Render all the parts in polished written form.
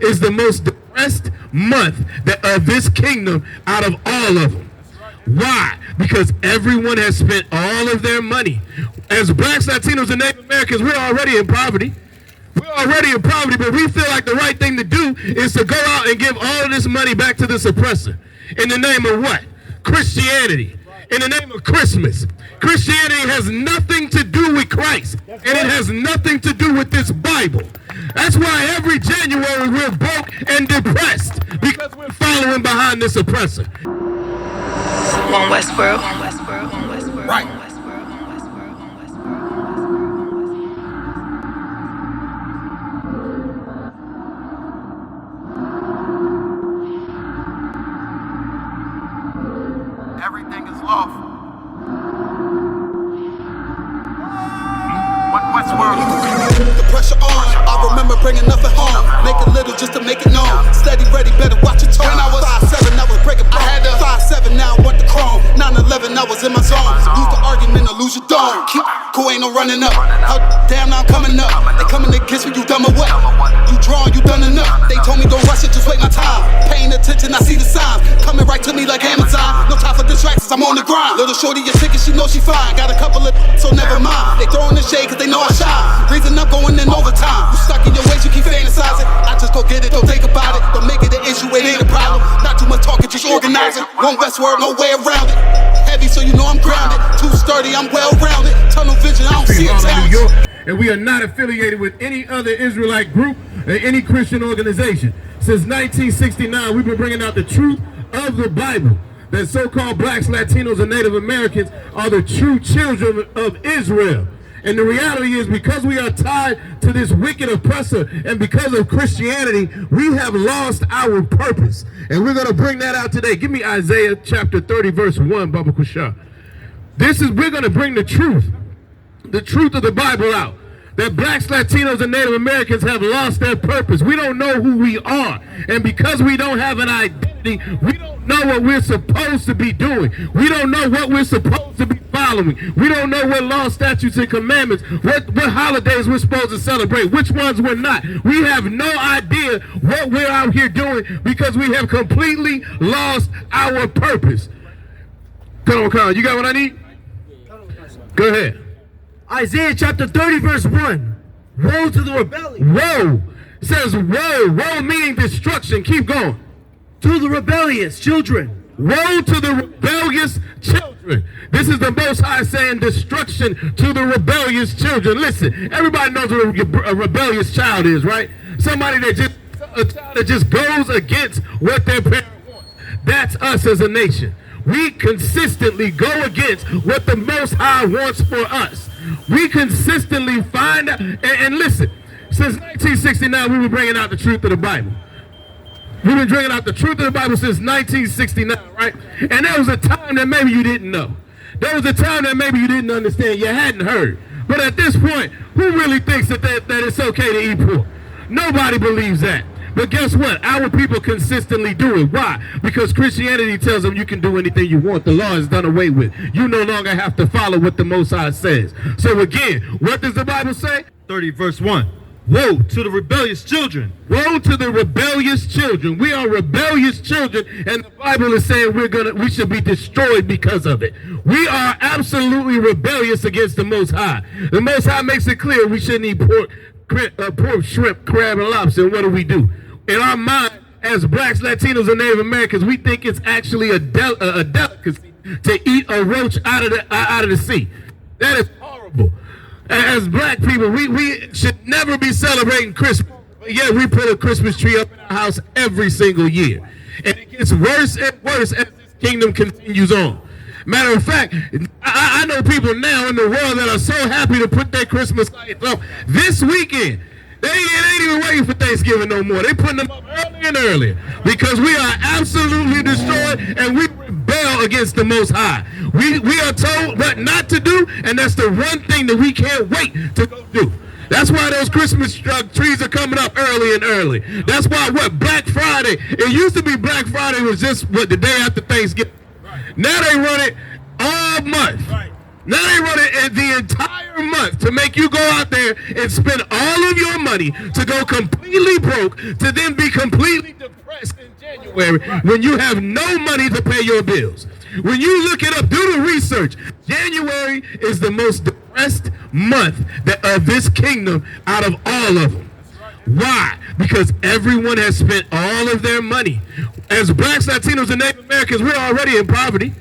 is the most depressed month of this kingdom out of all of them. Why? Because everyone has spent all of their money. As blacks, Latinos, and Native Americans, we're already in poverty. We're already in poverty, but we feel like the right thing to do is to go out and give all of this money back to this oppressor. In the name of what? Christianity. In the name of Christmas. Christianity has nothing to do with Christ, and it has nothing to do with this Bible. That's why every January we're broke and depressed, because we're following behind this oppressor. Westworld. Right. Everything is lawful. Westworld. The pressure on. I remember bringing nothing home. Make it little just to make it known. Steady, ready, better watch your tone. When I was 5'7", I was breaking bone. I had 5'7", now I want the chrome. 9/11, I was in my zone. Lose the argument or lose your dome. Keep cool, ain't no running up. How damn, now I'm coming up. They coming against me, you dumb or what? You drawn, you done enough. They told me don't rush it, just wait my time. Paying attention, I see the signs. Coming right to me like Amazon. No time for distractions, I'm on the grind. Little shorty, your ticket, she knows she fine. Got a couple of so never mind. They throwing the shade cause they know I shine. Reason I'm going in overtime. You stuck in your ways, you keep fantasizing. I just go get it, don't think about it. Don't make it an issue, it ain't a problem. Not too much talking, just organizing. One Westworld, no way around it. Heavy, so you know I'm grounded. Too sturdy, I'm well rounded. Tunnel vision, I don't see a town. New York, and we are not affiliated with any other Israelite group or any Christian organization. Since 1969, we've been bringing out the truth of the Bible. That so-called blacks, Latinos, and Native Americans are the true children of Israel. And the reality is, because we are tied to this wicked oppressor and because of Christianity, we have lost our purpose. And we're going to bring that out today. Give me Isaiah chapter 30, verse 1, Baba Kusha. We're going to bring the truth of the Bible out. That blacks, Latinos, and Native Americans have lost their purpose. We don't know who we are. And because we don't have an identity, we don't know what we're supposed to be doing. We don't know what we're supposed to be following. We don't know what law, statutes, and commandments, what holidays we're supposed to celebrate, which ones we're not. We have no idea what we're out here doing because we have completely lost our purpose. Come on, Colin, you got what I need? Go ahead. Isaiah chapter 30, verse 1. Woe to the rebellious. Woe. It says woe. Woe meaning destruction. Keep going. To the rebellious children. Woe to the rebellious children. This is the Most High saying destruction to the rebellious children. Listen, everybody knows what a rebellious child is, right? A child that just goes against what their parent wants. That's us as a nation. We consistently go against what the Most High wants for us. We consistently find out, and listen, since 1969, we've been bringing out the truth of the Bible. We've been bringing out the truth of the Bible since 1969, right? And there was a time that maybe you didn't know. There was a time that maybe you didn't understand, you hadn't heard. But at this point, who really thinks that it's okay to eat pork? Nobody believes that. But guess what? Our people consistently do it. Why? Because Christianity tells them you can do anything you want. The law is done away with. You no longer have to follow what the Most High says. So again, what does the Bible say? 30, verse 1. Woe to the rebellious children. Woe to the rebellious children. We are rebellious children, and the Bible is saying we should be destroyed because of it. We are absolutely rebellious against the Most High. The Most High makes it clear we shouldn't eat pork, shrimp, crab, and lobster. And what do? In our mind, as blacks, Latinos, and Native Americans, we think it's actually a delicacy to eat a roach out of the sea. That is horrible. As black people, we should never be celebrating Christmas. But yet we put a Christmas tree up in our house every single year. And it gets worse and worse as this kingdom continues on. Matter of fact, I know people now in the world that are so happy to put their Christmas lights up this weekend. They ain't even waiting for Thanksgiving no more. They putting them up earlier and earlier because we are absolutely destroyed and we rebel against the Most High. We are told what not to do, and that's the one thing that we can't wait to go do. That's why those Christmas trees are coming up early and early. That's why Black Friday, it used to be Black Friday was just the day after Thanksgiving. Right. Now they run it all month. Right. Now they run it the entire month to make you go out there and spend all of your money to go completely broke, to then be completely depressed in January when you have no money to pay your bills. When you look it up, do the research. January is the most depressed month of this kingdom out of all of them. Why? Because everyone has spent all of their money. As blacks, Latinos, and Native Americans, we're already in poverty.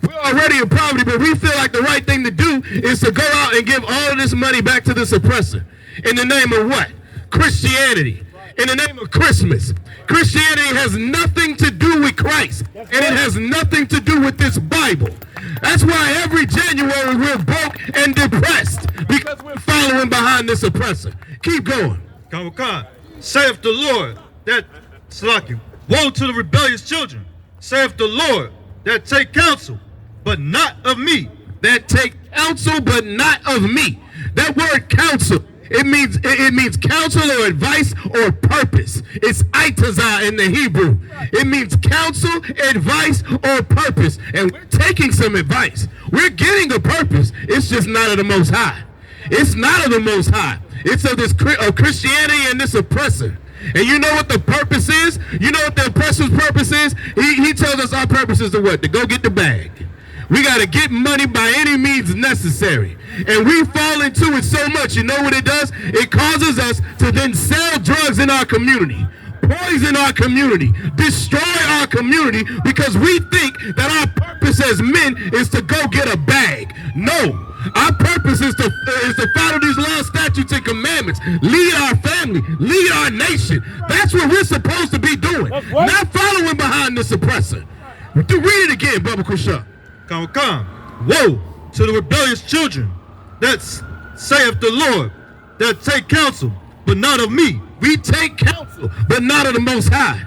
We're already in poverty, but we feel like the right thing to do is to go out and give all of this money back to this oppressor. In the name of what? Christianity. In the name of Christmas. Christianity has nothing to do with Christ, and it has nothing to do with this Bible. That's why every January we're broke and depressed, because we're following behind this oppressor. Keep going. Kawaka, saith the Lord that Slaku. Woe to the rebellious children, saith the Lord, that take counsel, but not of me. That take counsel, but not of me. That word counsel, it means counsel or advice or purpose. It's itazah in the Hebrew. It means counsel, advice, or purpose. And we're taking some advice. We're getting a purpose. It's just not of the Most High. It's not of the Most High. It's of this of Christianity and this oppressor. And you know what the purpose is? You know what the oppressor's purpose is? He tells us our purpose is to what? To go get the bag. We got to get money by any means necessary. And we fall into it so much. You know what it does? It causes us to then sell drugs in our community, poison our community, destroy our community, because we think that our purpose as men is to go get a bag. No. Our purpose is to follow these laws, statutes, and commandments. Lead our family. Lead our nation. That's what we're supposed to be doing. Not following behind this oppressor. Read it again, Bubba Kusha. Kawaka, woe to the rebellious children, that saith the Lord, that take counsel, but not of me. We take counsel, but not of the Most High.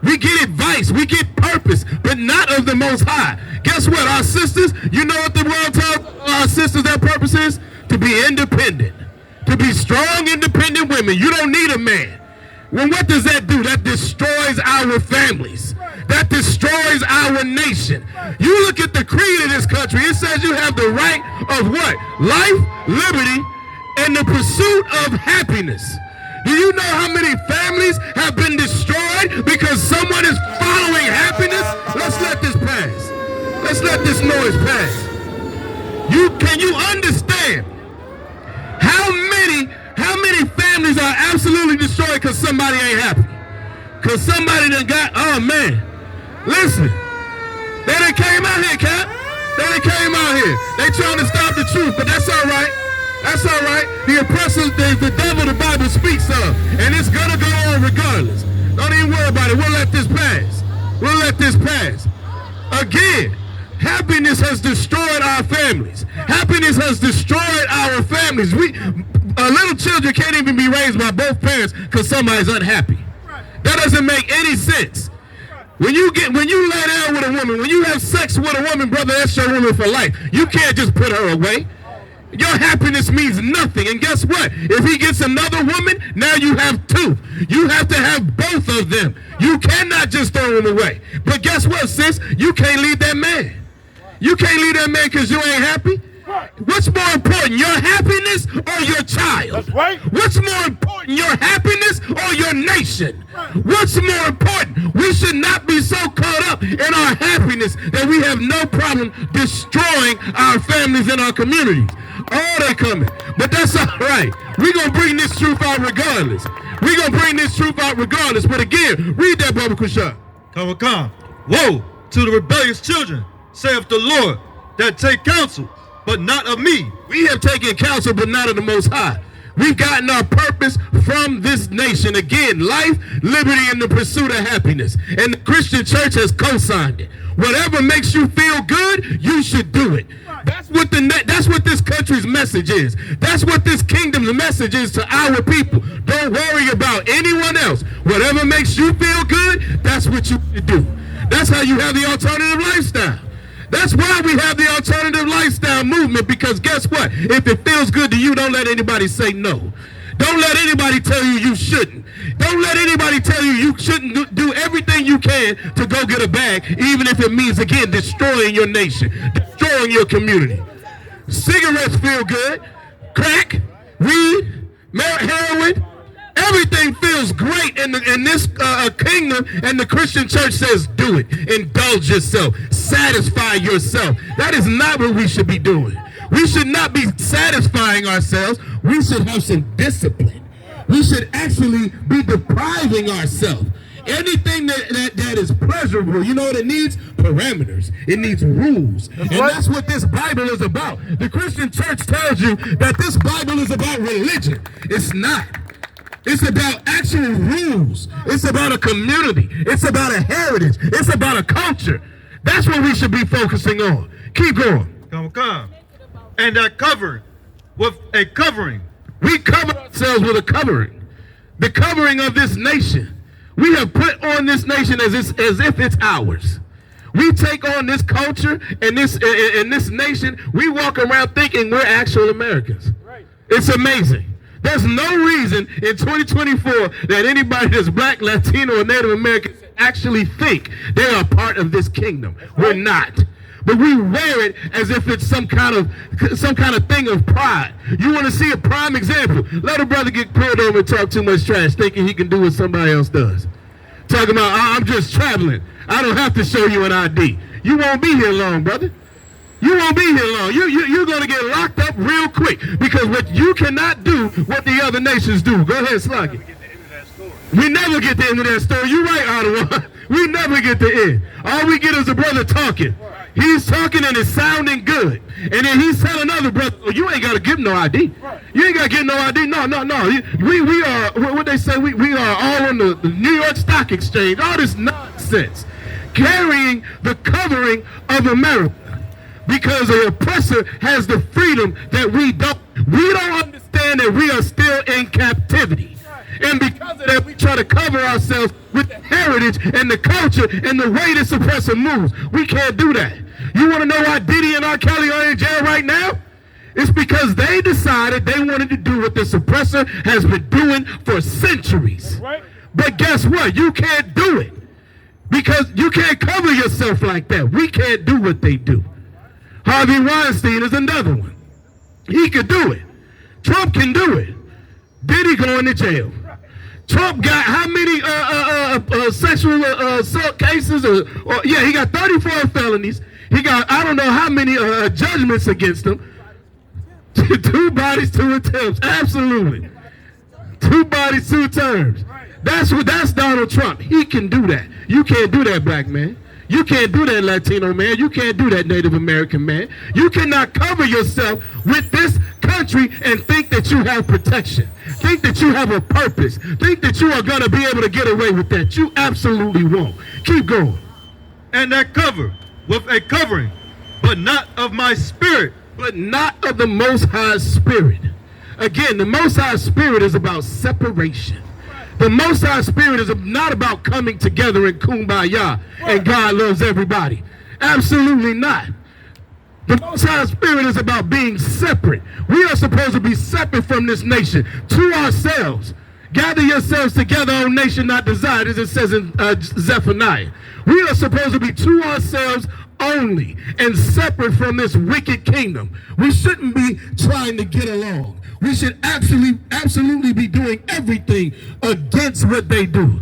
We get advice, we get purpose, but not of the Most High. Guess what, our sisters, you know what the world tells our sisters their purpose is? To be independent. To be strong, independent women. You don't need a man. Well, what does that do? That destroys our families. That destroys our nation. You look at the creed of this country, it says you have the right of what? Life, liberty, and the pursuit of happiness. Do you know how many families have been destroyed because someone is following happiness? Let's let this pass. Let's let this noise pass. Can you understand how many families are absolutely destroyed because somebody ain't happy? Because somebody done got, oh man, listen, they done came out here, Cap. They done came out here. They trying to stop the truth, but that's all right. That's all right. The oppressor, the devil the Bible speaks of. And it's going to go on regardless. Don't even worry about it. We'll let this pass. We'll let this pass. Again, happiness has destroyed our families. Happiness has destroyed our families. Little children can't even be raised by both parents because somebody's unhappy. That doesn't make any sense. When you lay down with a woman, when you have sex with a woman, brother, that's your woman for life. You can't just put her away. Your happiness means nothing. And guess what? If he gets another woman, now you have two. You have to have both of them. You cannot just throw them away. But guess what, sis? You can't leave that man. You can't leave that man because you ain't happy. What's more important, your happiness or your child? That's right. What's more important, your happiness or your nation? What's more important? We should not be so caught up in our happiness that we have no problem destroying our families and our communities. Oh, they coming. But that's all right. We're going to bring this truth out regardless. We're going to bring this truth out regardless. But again, read that, Baba Kusha. Kawaka, woe to the rebellious children, saith the Lord, that take counsel, but not of me. We have taken counsel, but not of the Most High. We've gotten our purpose from this nation. Again, life, liberty, and the pursuit of happiness. And the Christian church has co-signed it. Whatever makes you feel good, you should do it. That's what this country's message is. That's what this kingdom's message is to our people. Don't worry about anyone else. Whatever makes you feel good, that's what you should do. That's how you have the alternative lifestyle. That's why we have the alternative lifestyle movement, because guess what? If it feels good to you, don't let anybody say no. Don't let anybody tell you you shouldn't. Don't let anybody tell you you shouldn't do everything you can to go get a bag, even if it means, again, destroying your nation, destroying your community. Cigarettes feel good. Crack, weed, heroin, everything feels great in this kingdom, and the Christian church says do it. Indulge yourself. Satisfy yourself. That is not what we should be doing. We should not be satisfying ourselves. We should have some discipline. We should actually be depriving ourselves. Anything that is pleasurable, you know what it needs? Parameters. It needs rules. And that's what this Bible is about. The Christian church tells you that this Bible is about religion. It's not. It's about actual rules. It's about a community. It's about a heritage. It's about a culture. That's what we should be focusing on. Keep going. Come. And that covered with a covering. We cover ourselves with a covering. The covering of this nation. We have put on this nation as if it's ours. We take on this culture and this nation. We walk around thinking we're actual Americans. Right. It's amazing. There's no reason in 2024 that anybody that's black, Latino, or Native American actually think they are part of this kingdom. We're not. But we wear it as if it's some kind of thing of pride. You want to see a prime example? Let a brother get pulled over and talk too much trash, thinking he can do what somebody else does. Talking about, I'm just traveling. I don't have to show you an ID. You won't be here long, brother. You won't be here long. You're going to get locked up real quick because what you cannot do what the other nations do. Go ahead, Sluggy. We never get the end of that story. You're right, Ottawa. We never get the end. All we get is a brother talking. He's talking and it's sounding good. And then he's telling other brothers, oh, you ain't got to give no ID. You ain't got to get no ID. No. We are, what they say, we are all on the New York Stock Exchange. All this nonsense. Carrying the covering of America. Because the oppressor has the freedom that we don't. We don't understand that we are still in captivity. And because of that, we try to cover ourselves with the heritage and the culture and the way this oppressor moves. We can't do that. You want to know why Diddy and R. Kelly are in jail right now? It's because they decided they wanted to do what this oppressor has been doing for centuries. Right. But guess what? You can't do it. Because you can't cover yourself like that. We can't do what they do. Harvey Weinstein is another one. He could do it. Trump can do it. Diddy going to jail. Trump got how many sexual assault cases? He got 34 felonies. He got I don't know how many judgments against him. 2 bodies, 2 attempts. Absolutely. 2 bodies, 2 terms. That's Donald Trump. He can do that. You can't do that, black man. You can't do that, Latino man. You can't do that, Native American man. You cannot cover yourself with this country and think that you have protection. Think that you have a purpose. Think that you are going to be able to get away with that. You absolutely won't. Keep going. And that cover with a covering, but not of my spirit. But not of the Most High Spirit. Again, the Most High Spirit is about separation. The Most High Spirit is not about coming together in kumbaya and God loves everybody. Absolutely not. The Most High Spirit is about being separate. We are supposed to be separate from this nation to ourselves. Gather yourselves together, O nation not desired, as it says in Zephaniah. We are supposed to be to ourselves only and separate from this wicked kingdom. We shouldn't be trying to get along. We should absolutely be doing everything against what they do.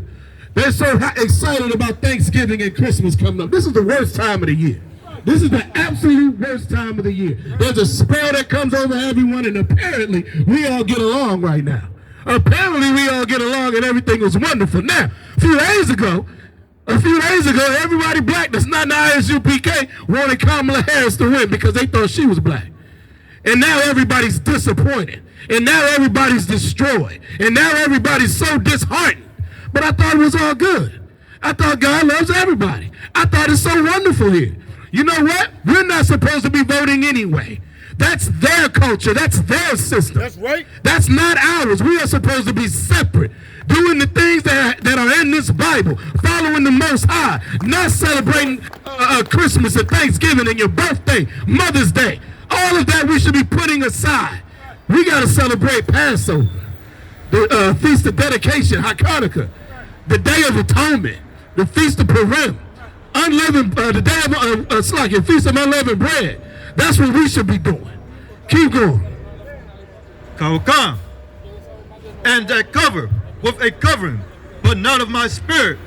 They're so excited about Thanksgiving and Christmas coming up. This is the worst time of the year. This is the absolute worst time of the year. There's a spell that comes over everyone, and apparently we all get along right now. Apparently we all get along and everything was wonderful. Now, a few days ago, everybody black that's not in the ISUPK wanted Kamala Harris to win because they thought she was black. And now everybody's disappointed. And now everybody's destroyed. And now everybody's so disheartened. But I thought it was all good. I thought God loves everybody. I thought it's so wonderful here. You know what? We're not supposed to be voting anyway. That's their culture. That's their system. That's right. That's not ours. We are supposed to be separate. Doing the things that are in this Bible. Following the Most High. Not celebrating Christmas and Thanksgiving and your birthday, Mother's Day. All of that we should be putting aside. We got to celebrate Passover, the Feast of Dedication, Hanukkah, the Day of Atonement, the Feast of Purim, the Day of Feast of Unleavened Bread. That's what we should be doing. Keep going. Kawakan. And that cover with a covering, but not of my spirit,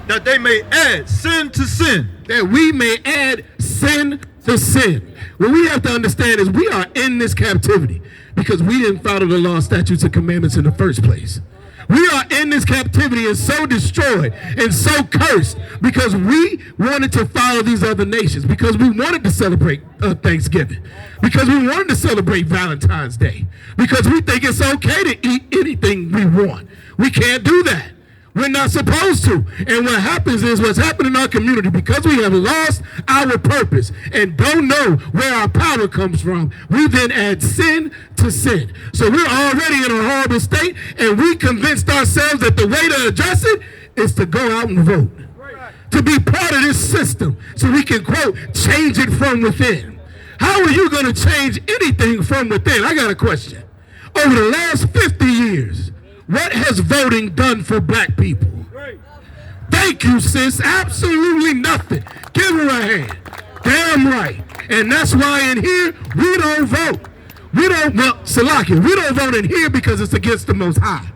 that they may add sin to sin. That we may add sin to sin. What we have to understand is we are in this captivity because we didn't follow the law, statutes, and commandments in the first place. We are in this captivity and so destroyed and so cursed because we wanted to follow these other nations, because we wanted to celebrate Thanksgiving, because we wanted to celebrate Valentine's Day, because we think it's okay to eat anything we want. We can't do that. We're not supposed to. And what happens is what's happened in our community, because we have lost our purpose and don't know where our power comes from, we then add sin to sin. So we're already in a horrible state, and we convinced ourselves that the way to address it is to go out and vote. To be part of this system so we can, quote, change it from within. How are you going to change anything from within? I got a question. Over the last 50 years, what has voting done for black people? Thank you, sis. Absolutely nothing. Give her a hand. Damn right. And that's why in here, we don't vote. We don't vote, Salaki, we don't vote in here because it's against the Most High.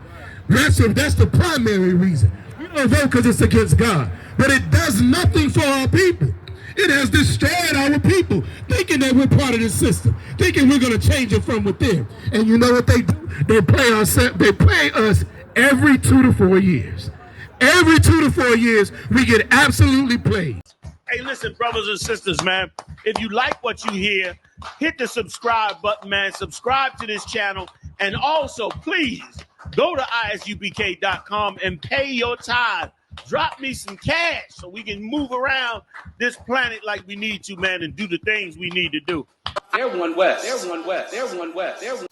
That's the primary reason. We don't vote because it's against God. But it does nothing for our people. It has destroyed our people, thinking that we're part of this system, thinking we're going to change it from within. And you know what they do? They play us every 2 to 4 years. Every 2 to 4 years, we get absolutely played. Hey, listen, brothers and sisters, man. If you like what you hear, hit the subscribe button, man. Subscribe to this channel. And also, please, go to isubk.com and pay your tithe. Drop me some cash so we can move around this planet like we need to, man, and do the things we need to do. They're one West. They're one West. They're one West. They're one